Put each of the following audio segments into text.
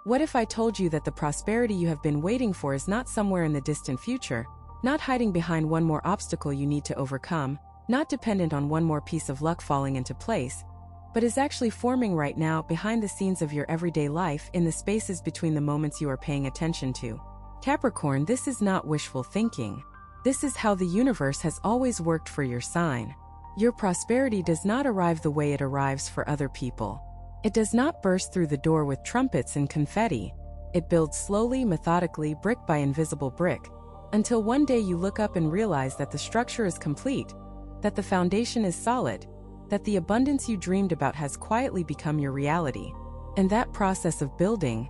What if I told you that the prosperity you have been waiting for is not somewhere in the distant future, not hiding behind one more obstacle you need to overcome, not dependent on one more piece of luck falling into place, but is actually forming right now behind the scenes of your everyday life in the spaces between the moments you are paying attention to? Capricorn, this is not wishful thinking. This is how the universe has always worked for your sign. Your prosperity does not arrive the way it arrives for other people. It does not burst through the door with trumpets and confetti. It builds slowly, methodically, brick by invisible brick, until one day you look up and realize that the structure is complete, that the foundation is solid, that the abundance you dreamed about has quietly become your reality. And that process of building,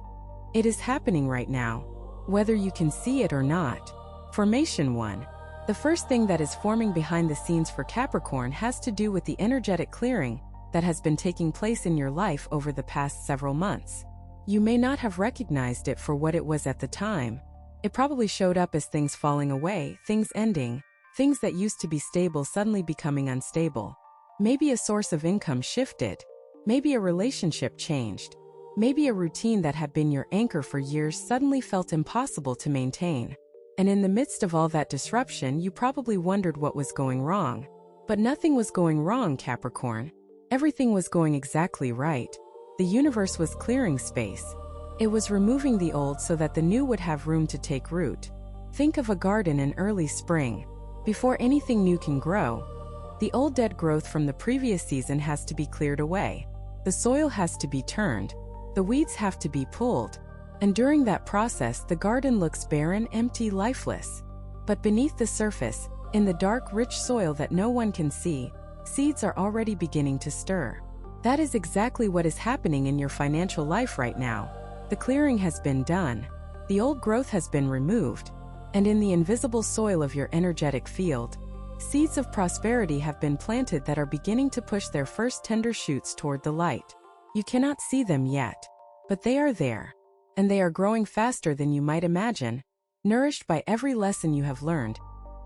it is happening right now, whether you can see it or not. Formation 1. The first thing that is forming behind the scenes for Capricorn has to do with the energetic clearing that has been taking place in your life over the past several months. You may not have recognized it for what it was at the time. It probably showed up as things falling away, things ending, things that used to be stable suddenly becoming unstable. Maybe a source of income shifted. Maybe a relationship changed. Maybe a routine that had been your anchor for years suddenly felt impossible to maintain. And in the midst of all that disruption, you probably wondered what was going wrong. But nothing was going wrong, Capricorn. Everything was going exactly right. The universe was clearing space. It was removing the old so that the new would have room to take root. Think of a garden in early spring. Before anything new can grow, the old dead growth from the previous season has to be cleared away. The soil has to be turned. The weeds have to be pulled. And during that process, the garden looks barren, empty, lifeless. But beneath the surface, in the dark, rich soil that no one can see, seeds are already beginning to stir. That is exactly what is happening in your financial life right now. The clearing has been done. The old growth has been removed. And in the invisible soil of your energetic field, seeds of prosperity have been planted that are beginning to push their first tender shoots toward the light. You cannot see them yet, but they are there. And they are growing faster than you might imagine, nourished by every lesson you have learned,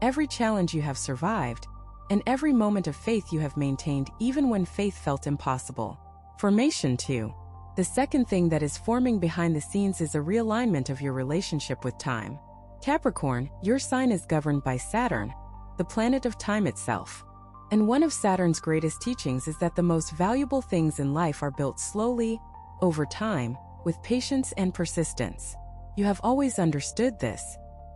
every challenge you have survived, and every moment of faith you have maintained even when faith felt impossible. Formation 2. The second thing that is forming behind the scenes is a realignment of your relationship with time. Capricorn, your sign is governed by Saturn, the planet of time itself. And one of Saturn's greatest teachings is that the most valuable things in life are built slowly, over time, with patience and persistence. You have always understood this.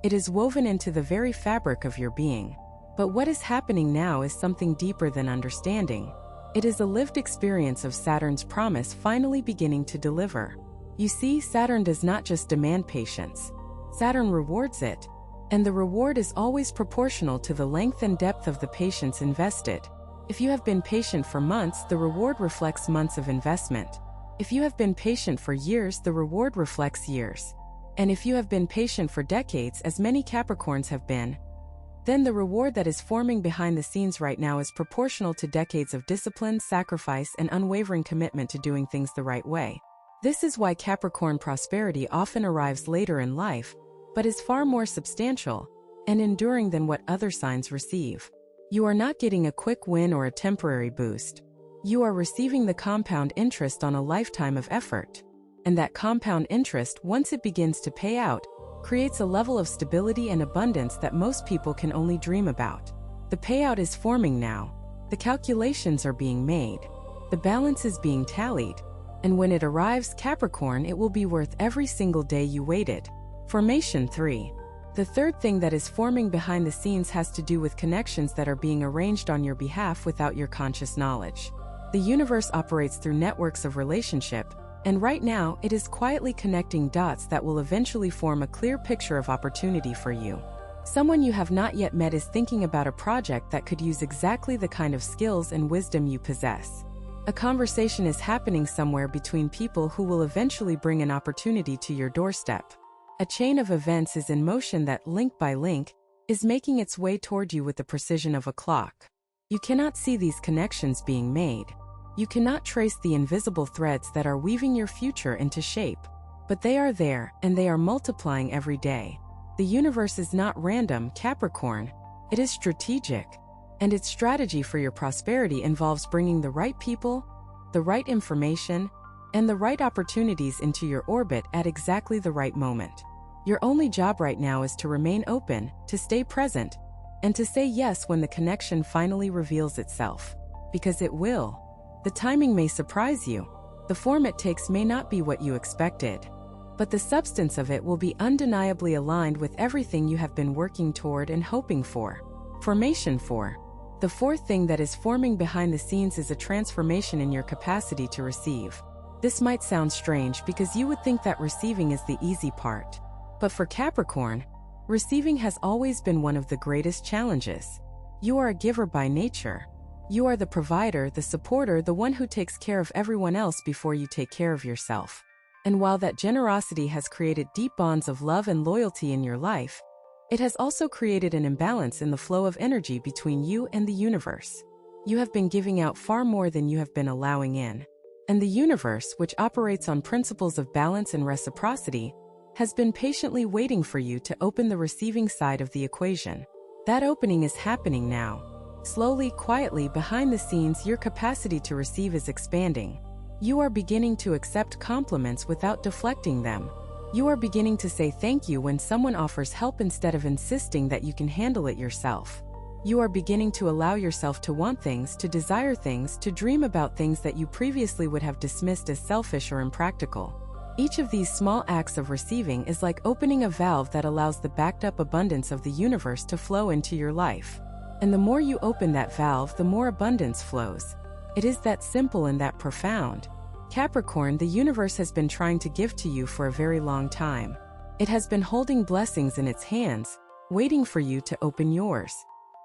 It is woven into the very fabric of your being. But what is happening now is something deeper than understanding. It is a lived experience of Saturn's promise finally beginning to deliver. You see, Saturn does not just demand patience. Saturn rewards it. And the reward is always proportional to the length and depth of the patience invested. If you have been patient for months, the reward reflects months of investment. If you have been patient for years, the reward reflects years. And if you have been patient for decades, as many Capricorns have been, then the reward that is forming behind the scenes right now is proportional to decades of discipline, sacrifice, and unwavering commitment to doing things the right way. This is why Capricorn prosperity often arrives later in life, but is far more substantial and enduring than what other signs receive. You are not getting a quick win or a temporary boost. You are receiving the compound interest on a lifetime of effort. And that compound interest, once it begins to pay out, creates a level of stability and abundance that most people can only dream about. The payout is forming now. The calculations are being made. The balance is being tallied. And when it arrives, Capricorn, it will be worth every single day you waited. Formation 3. The third thing that is forming behind the scenes has to do with connections that are being arranged on your behalf without your conscious knowledge. The universe operates through networks of relationship, and right now, it is quietly connecting dots that will eventually form a clear picture of opportunity for you. Someone you have not yet met is thinking about a project that could use exactly the kind of skills and wisdom you possess. A conversation is happening somewhere between people who will eventually bring an opportunity to your doorstep. A chain of events is in motion that, link by link, is making its way toward you with the precision of a clock. You cannot see these connections being made. You cannot trace the invisible threads that are weaving your future into shape. But they are there, and they are multiplying every day. The universe is not random, Capricorn. It is strategic. And its strategy for your prosperity involves bringing the right people, the right information, and the right opportunities into your orbit at exactly the right moment. Your only job right now is to remain open, to stay present, and to say yes when the connection finally reveals itself. Because it will. The timing may surprise you. The form it takes may not be what you expected. But the substance of it will be undeniably aligned with everything you have been working toward and hoping for. Formation 4. The fourth thing that is forming behind the scenes is a transformation in your capacity to receive. This might sound strange because you would think that receiving is the easy part. But for Capricorn, receiving has always been one of the greatest challenges. You are a giver by nature. You are the provider, the supporter, the one who takes care of everyone else before you take care of yourself. And while that generosity has created deep bonds of love and loyalty in your life, it has also created an imbalance in the flow of energy between you and the universe. You have been giving out far more than you have been allowing in. And the universe, which operates on principles of balance and reciprocity, has been patiently waiting for you to open the receiving side of the equation. That opening is happening now. Slowly, quietly, behind the scenes, your capacity to receive is expanding. You are beginning to accept compliments without deflecting them. You are beginning to say thank you when someone offers help instead of insisting that you can handle it yourself. You are beginning to allow yourself to want things, to desire things, to dream about things that you previously would have dismissed as selfish or impractical. Each of these small acts of receiving is like opening a valve that allows the backed-up abundance of the universe to flow into your life. And the more you open that valve, the more abundance flows. It is that simple and that profound. Capricorn, the universe has been trying to give to you for a very long time. It has been holding blessings in its hands, waiting for you to open yours.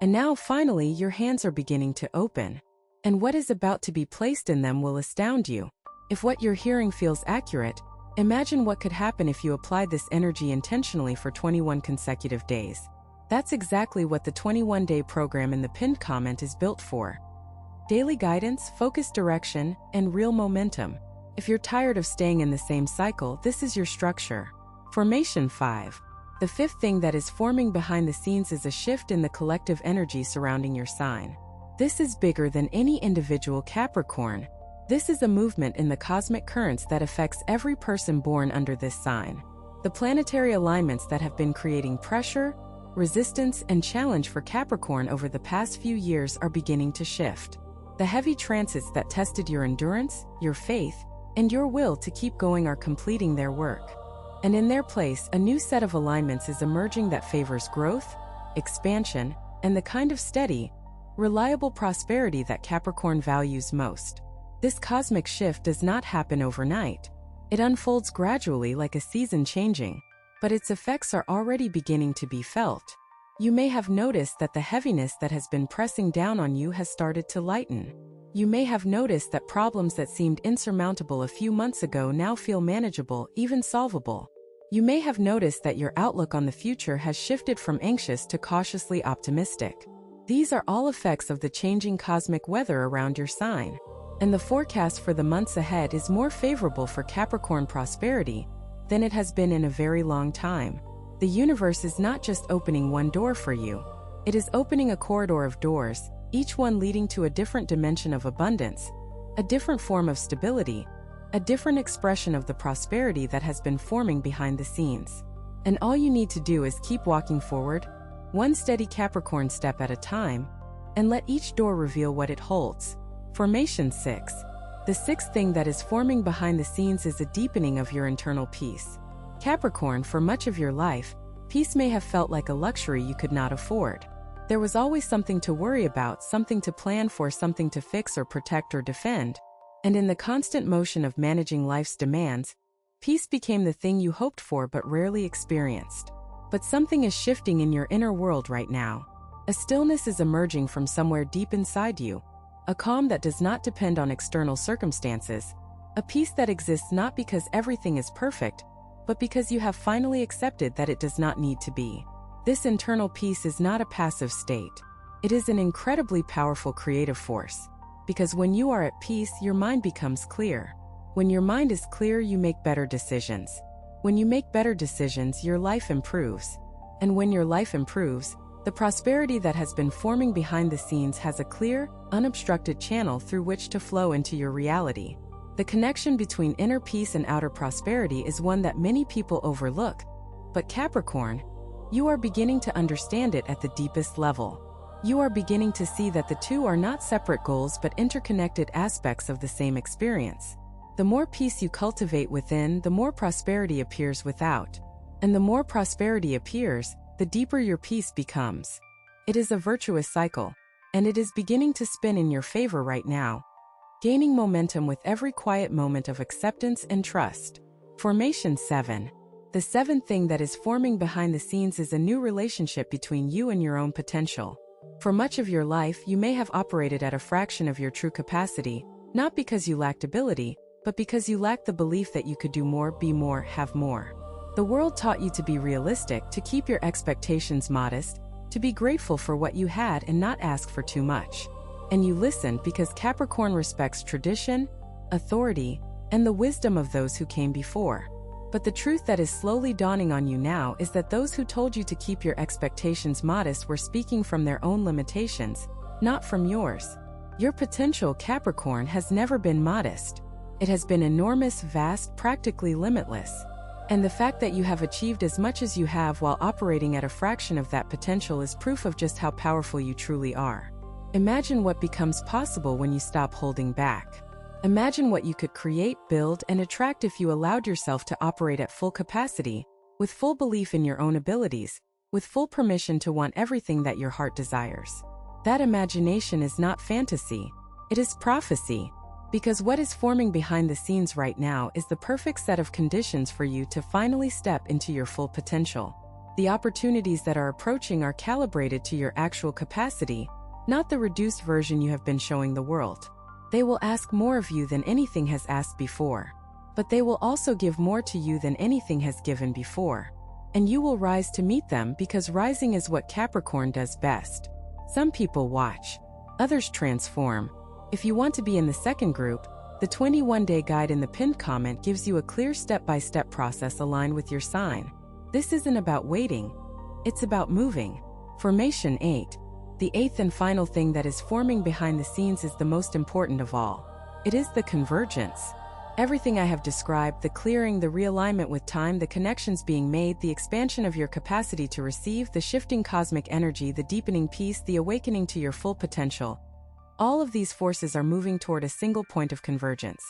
And now, finally, your hands are beginning to open. And what is about to be placed in them will astound you. If what you're hearing feels accurate, imagine what could happen if you applied this energy intentionally for 21 consecutive days. That's exactly what the 21-day program in the pinned comment is built for. Daily guidance, focused direction, and real momentum. If you're tired of staying in the same cycle, this is your structure. Formation 5. The fifth thing that is forming behind the scenes is a shift in the collective energy surrounding your sign. This is bigger than any individual Capricorn. This is a movement in the cosmic currents that affects every person born under this sign. The planetary alignments that have been creating pressure, resistance, and challenge for Capricorn over the past few years are beginning to shift. The heavy transits that tested your endurance, your faith, and your will to keep going are completing their work. And in their place, a new set of alignments is emerging that favors growth, expansion, and the kind of steady, reliable prosperity that Capricorn values most. This cosmic shift does not happen overnight. It unfolds gradually like a season changing, but its effects are already beginning to be felt. You may have noticed that the heaviness that has been pressing down on you has started to lighten. You may have noticed that problems that seemed insurmountable a few months ago now feel manageable, even solvable. You may have noticed that your outlook on the future has shifted from anxious to cautiously optimistic. These are all effects of the changing cosmic weather around your sign. And the forecast for the months ahead is more favorable for Capricorn prosperity than it has been in a very long time. The universe is not just opening one door for you. It is opening a corridor of doors, each one leading to a different dimension of abundance, a different form of stability, a different expression of the prosperity that has been forming behind the scenes. And all you need to do is keep walking forward, one steady Capricorn step at a time, and let each door reveal what it holds. Formation 6. The sixth thing that is forming behind the scenes is a deepening of your internal peace. Capricorn, for much of your life, peace may have felt like a luxury you could not afford. There was always something to worry about, something to plan for, something to fix or protect or defend. And in the constant motion of managing life's demands, peace became the thing you hoped for but rarely experienced. But something is shifting in your inner world right now. A stillness is emerging from somewhere deep inside you, a calm that does not depend on external circumstances, a peace that exists not because everything is perfect, but because you have finally accepted that it does not need to be. This internal peace is not a passive state. It is an incredibly powerful creative force. Because when you are at peace, your mind becomes clear. When your mind is clear, you make better decisions. When you make better decisions, your life improves. And when your life improves, the prosperity that has been forming behind the scenes has a clear, unobstructed channel through which to flow into your reality. The connection between inner peace and outer prosperity is one that many people overlook. But Capricorn, you are beginning to understand it at the deepest level. You are beginning to see that the two are not separate goals but interconnected aspects of the same experience. The more peace you cultivate within, the more prosperity appears without. And the more prosperity appears, the deeper your peace becomes. It is a virtuous cycle, and it is beginning to spin in your favor right now, gaining momentum with every quiet moment of acceptance and trust. Formation 7. The seventh thing that is forming behind the scenes is a new relationship between you and your own potential. For much of your life, you may have operated at a fraction of your true capacity, not because you lacked ability, but because you lacked the belief that you could do more, be more, have more. The world taught you to be realistic, to keep your expectations modest, to be grateful for what you had and not ask for too much. And you listened because Capricorn respects tradition, authority, and the wisdom of those who came before. But the truth that is slowly dawning on you now is that those who told you to keep your expectations modest were speaking from their own limitations, not from yours. Your potential, Capricorn, has never been modest. It has been enormous, vast, practically limitless. And the fact that you have achieved as much as you have while operating at a fraction of that potential is proof of just how powerful you truly are. Imagine what becomes possible when you stop holding back. Imagine what you could create, build, and attract if you allowed yourself to operate at full capacity, with full belief in your own abilities, with full permission to want everything that your heart desires. That imagination is not fantasy, it is prophecy. Because what is forming behind the scenes right now is the perfect set of conditions for you to finally step into your full potential. The opportunities that are approaching are calibrated to your actual capacity, not the reduced version you have been showing the world. They will ask more of you than anything has asked before. But they will also give more to you than anything has given before. And you will rise to meet them because rising is what Capricorn does best. Some people watch, others transform. If you want to be in the second group, the 21-day guide in the pinned comment gives you a clear step-by-step process aligned with your sign. This isn't about waiting, it's about moving. Formation 8. The eighth and final thing that is forming behind the scenes is the most important of all. It is the convergence. Everything I have described, the clearing, the realignment with time, the connections being made, the expansion of your capacity to receive, the shifting cosmic energy, the deepening peace, the awakening to your full potential. All of these forces are moving toward a single point of convergence.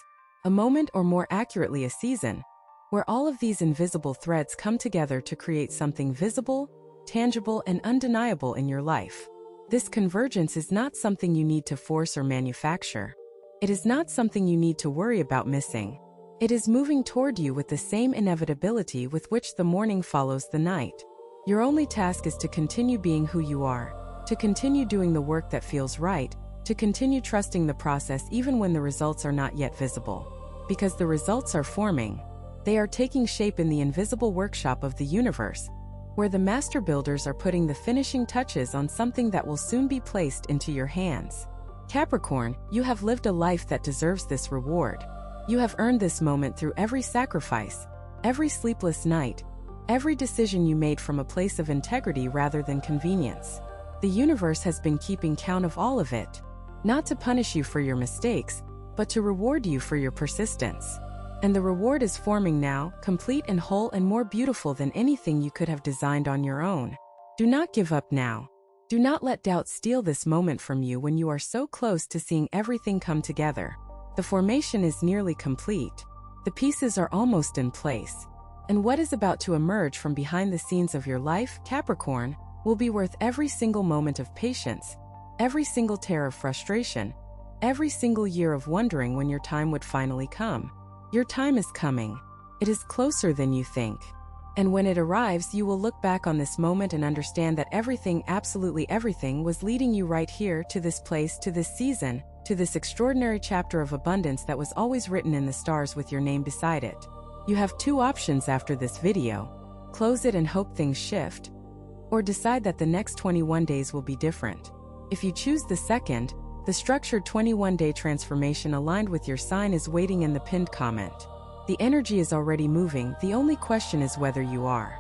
A moment, or more accurately a season, where all of these invisible threads come together to create something visible, tangible, and undeniable in your life. This convergence is not something you need to force or manufacture. It is not something you need to worry about missing. It is moving toward you with the same inevitability with which the morning follows the night. Your only task is to continue being who you are, to continue doing the work that feels right, to continue trusting the process even when the results are not yet visible. Because the results are forming. They are taking shape in the invisible workshop of the universe, where the master builders are putting the finishing touches on something that will soon be placed into your hands. Capricorn, you have lived a life that deserves this reward. You have earned this moment through every sacrifice, every sleepless night, every decision you made from a place of integrity rather than convenience. The universe has been keeping count of all of it, not to punish you for your mistakes, but to reward you for your persistence. And the reward is forming now, complete and whole and more beautiful than anything you could have designed on your own. Do not give up now. Do not let doubt steal this moment from you when you are so close to seeing everything come together. The formation is nearly complete. The pieces are almost in place. And what is about to emerge from behind the scenes of your life, Capricorn, will be worth every single moment of patience, every single tear of frustration, every single year of wondering when your time would finally come. Your time is coming. It is closer than you think. And when it arrives, you will look back on this moment and understand that everything, absolutely everything, was leading you right here, to this place, to this season, to this extraordinary chapter of abundance that was always written in the stars with your name beside it. You have two options after this video: close it and hope things shift, or decide that the next 21 days will be different. If you choose the second, the structured 21-day transformation aligned with your sign is waiting in the pinned comment. The energy is already moving, the only question is whether you are.